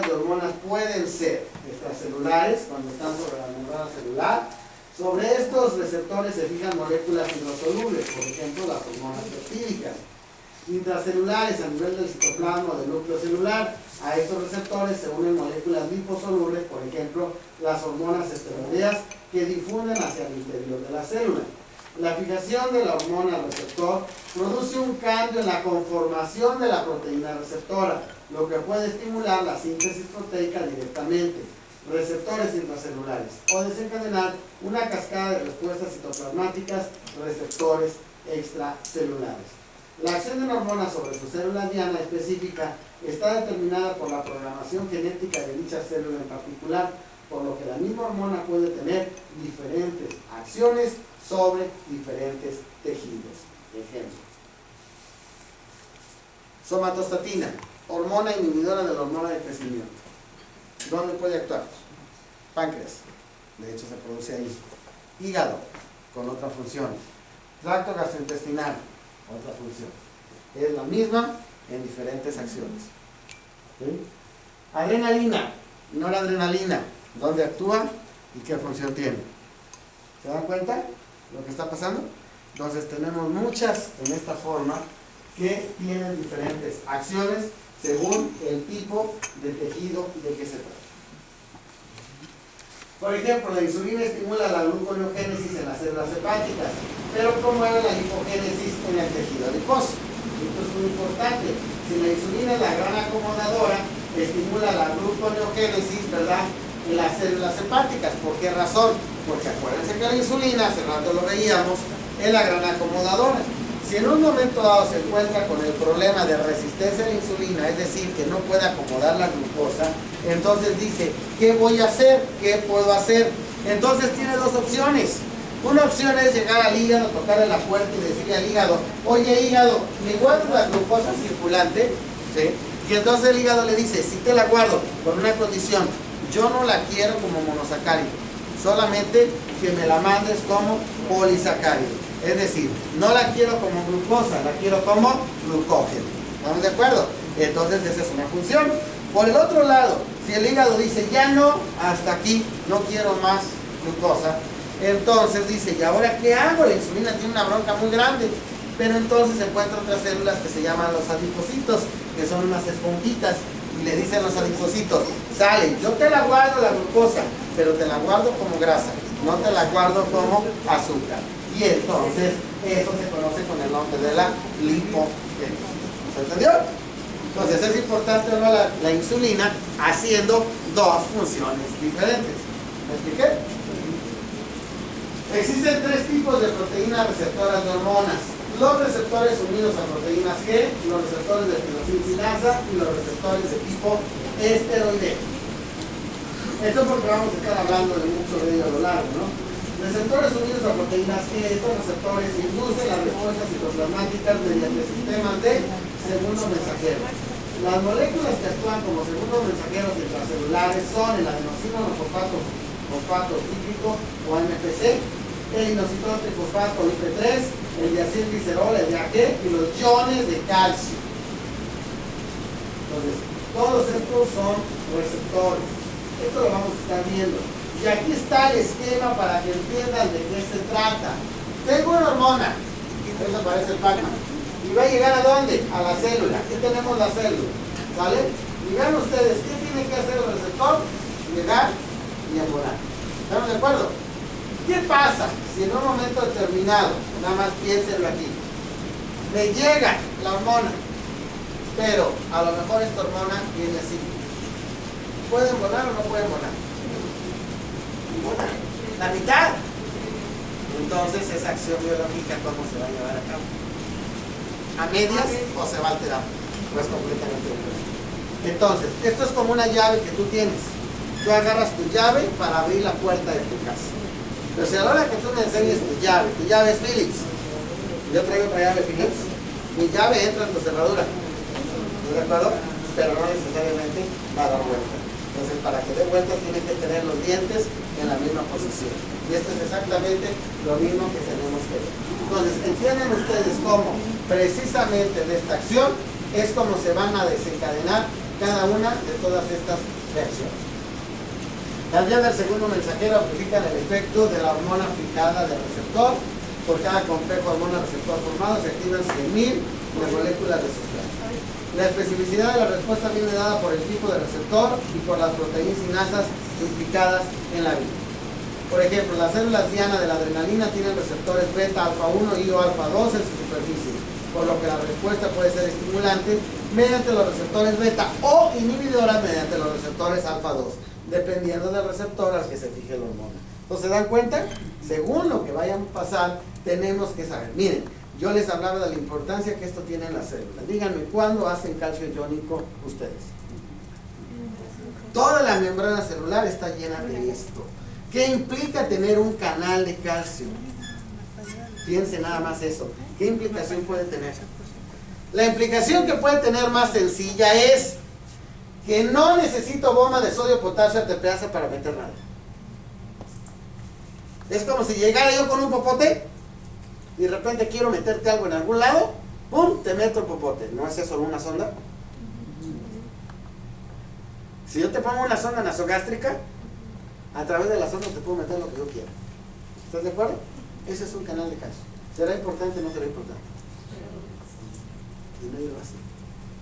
de hormonas pueden ser extracelulares cuando están sobre la membrana celular. Sobre estos receptores se fijan moléculas hidrosolubles, por ejemplo las hormonas peptídicas. Intracelulares a nivel del citoplasma o del núcleo celular. A estos receptores se unen moléculas liposolubles, por ejemplo las hormonas esteroideas que difunden hacia el interior de la célula. La fijación de la hormona receptor produce un cambio en la conformación de la proteína receptora, lo que puede estimular la síntesis proteica directamente, receptores intracelulares, o desencadenar una cascada de respuestas citoplasmáticas, receptores extracelulares. La acción de una hormona sobre su célula diana específica está determinada por la programación genética de dicha célula en particular, por lo que la misma hormona puede tener diferentes acciones sobre diferentes tejidos. Ejemplo: somatostatina, hormona inhibidora de la hormona de crecimiento. ¿Dónde puede actuar? Páncreas, de hecho se produce ahí. Hígado, con otra función. Tracto gastrointestinal, otra función. Es la misma en diferentes acciones. ¿Sí? Adrenalina, noradrenalina, ¿dónde actúa y qué función tiene? ¿Se dan cuenta lo que está pasando? Entonces tenemos muchas en esta forma que tienen diferentes acciones según el tipo de tejido de que se trata. Por ejemplo, la insulina estimula la gluconeogénesis en las células hepáticas, pero promueve la lipogénesis en el tejido adiposo. Esto es muy importante. Si la insulina es la gran acomodadora, estimula la gluconeogénesis, ¿verdad?, en las células hepáticas. ¿Por qué razón? Porque acuérdense que la insulina, hace rato lo veíamos, es la gran acomodadora. Si en un momento dado se encuentra con el problema de resistencia a la insulina, es decir, que no puede acomodar la glucosa, entonces dice, ¿qué voy a hacer? ¿Qué puedo hacer? Entonces tiene dos opciones. Una opción es llegar al hígado, tocarle la puerta y decirle al hígado, oye hígado, ¿me guardas la glucosa circulante? ¿Sí? Y entonces el hígado le dice, sí te la guardo, con una condición, yo no la quiero como monosacárido, solamente que me la mandes como polisacárido. Es decir, no la quiero como glucosa, la quiero como glucógeno. ¿Estamos de acuerdo? Entonces esa es una función. Por el otro lado, si el hígado dice, ya no, hasta aquí, no quiero más glucosa, entonces dice, ¿y ahora qué hago? La insulina tiene una bronca muy grande. Pero entonces se encuentran otras células que se llaman los adipocitos, que son unas esponjitas, y le dicen los adipocitos, sale, yo te la guardo la glucosa, pero te la guardo como grasa, no te la guardo como azúcar. Y entonces eso se conoce con el nombre de la lipogénesis. ¿Se entendió? Entonces es importante, ¿no?, la insulina haciendo dos funciones diferentes. ¿Me expliqué? Existen tres tipos de proteínas receptoras de hormonas: los receptores unidos a proteínas G, los receptores de tirosinquinasa y los receptores de tipo esteroideo. Esto porque vamos a estar hablando de mucho de ello a lo largo, ¿no? Receptores unidos a proteínas G, estos receptores inducen las respuestas citoplasmáticas mediante sistemas de segundo mensajero. Las moléculas que actúan como segundos mensajeros intracelulares son el adenosín-monofosfato cíclico o AMPC, el inositol trifosfato IP3, el diacilglicerol, el DAG y los iones de calcio. Entonces, todos estos son receptores. Esto lo vamos a estar viendo. Y aquí está el esquema para que entiendan de qué se trata. Tengo una hormona, eso parece el Pac-Man, y va a llegar ¿a dónde? A la célula. Aquí tenemos la célula, ¿vale? Y vean ustedes, ¿qué tiene que hacer el receptor? Llegar y embonar. ¿Estamos de acuerdo? ¿Qué pasa si en un momento determinado, nada más piénsenlo aquí, me llega la hormona, pero a lo mejor esta hormona viene así? ¿Puede embonar o no puede embonar? La mitad. Entonces esa acción biológica, ¿cómo se va a llevar a cabo? ¿A medias o se va a alterar? Pues completamente diferente. Entonces, esto es como una llave que tú tienes. Tú agarras tu llave para abrir la puerta de tu casa. Pero si a la hora que tú me enseñes tu llave es Phillips, yo traigo otra llave Phillips, mi llave entra en tu cerradura, ¿de acuerdo? Pero no necesariamente va a dar vuelta. Entonces, para que dé vuelta tiene que tener los dientes en la misma posición. Y esto es exactamente lo mismo que tenemos que ver. Entonces, entienden ustedes cómo precisamente de esta acción es como se van a desencadenar cada una de todas estas reacciones. Las vías del segundo mensajero amplifican el efecto de la hormona fijada del receptor. Por cada complejo hormona-receptor formado se activan 100.000 de moléculas de sustrato. La especificidad de la respuesta viene dada por el tipo de receptor y por las proteínas sinasas implicadas en la vida. Por ejemplo, las células diana de la adrenalina tienen receptores beta, alfa 1 y o alfa 2 en su superficie, por lo que la respuesta puede ser estimulante mediante los receptores beta o inhibidora mediante los receptores alfa 2, dependiendo del receptor al que se fije la hormona. Entonces, ¿se dan cuenta? Según lo que vayan a pasar, tenemos que saber. Miren, yo les hablaba de la importancia que esto tiene en las células. Díganme, ¿cuándo hacen calcio iónico ustedes? Toda la membrana celular está llena de esto. ¿Qué implica tener un canal de calcio? Piensen nada más eso. ¿Qué implicación puede tener? La implicación que puede tener más sencilla es que no necesito bomba de sodio, potasio, ATPasa para meter nada. Es como si llegara yo con un popote y de repente quiero meterte algo en algún lado, ¡pum!, te meto el popote. ¿No es eso una sonda? Si yo te pongo una sonda nasogástrica, a través de la sonda te puedo meter lo que yo quiera. ¿Estás de acuerdo? Ese es un canal de calcio. ¿Será importante o no será importante? Y nadie lo hace,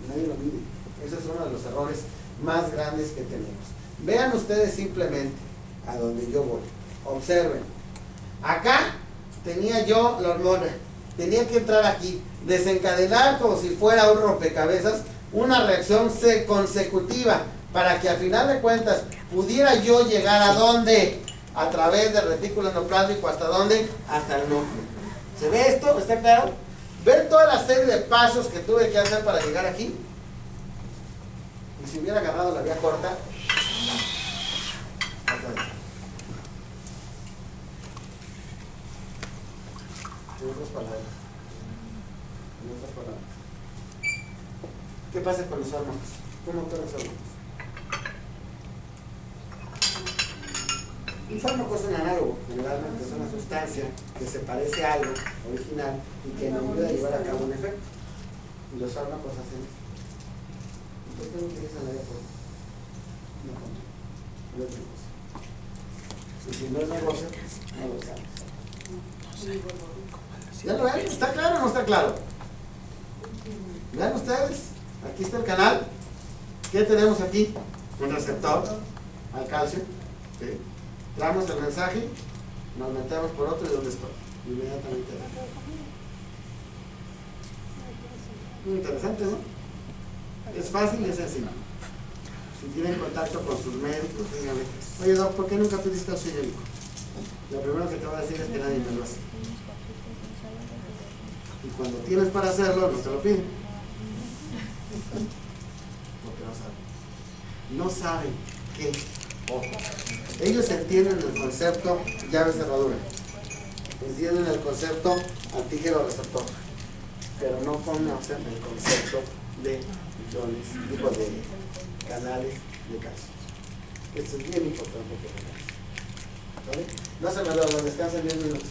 nadie lo mide. Ese es uno de los errores más grandes que tenemos. Vean ustedes simplemente a donde yo voy. Observen. Acá tenía yo la hormona. Tenía que entrar aquí, desencadenar como si fuera un rompecabezas, una reacción consecutiva, para que al final de cuentas pudiera yo llegar a dónde, a través del retículo endoplásmico, ¿hasta dónde? Hasta el núcleo. ¿Se ve esto? ¿Está claro? ¿Ven toda la serie de pasos que tuve que hacer para llegar aquí? Y si hubiera agarrado la vía corta, hasta ahí. En otras palabras. ¿Qué pasa con los fármacos? ¿Cómo actúan los fármacos? Un fármaco es un análogo, generalmente es una sustancia que se parece a algo original y que nos ayuda a llevar a cabo un efecto. Y los fármacos hacen eso. ¿Por qué no utilizan la vía corta? No es negocio. Y si no es negocio, no lo sabes. ¿Ya lo ven? ¿Está claro o no está claro? Vean ustedes, aquí está el canal. ¿Qué tenemos aquí? Un receptor al calcio. ¿Sí? Traemos el mensaje, nos metemos por otro y ¿dónde estoy? Inmediatamente. Muy interesante, ¿no? Es fácil y es sencillo. Si tienen contacto con sus médicos, díganle, oye doc, ¿por qué nunca pediste calcio iónico? Lo primero que te va a decir es que nadie me lo hace. Y cuando tienes para hacerlo, no te lo piden. Porque no saben. No saben qué. Ojo. Ellos entienden el concepto llave cerradura. Entienden el concepto antígeno receptor. Pero no conocen el concepto de iones, tipo de canales de calcio. Esto es bien importante que lo vean. ¿Vale? No se me lo descansen 10 minutos.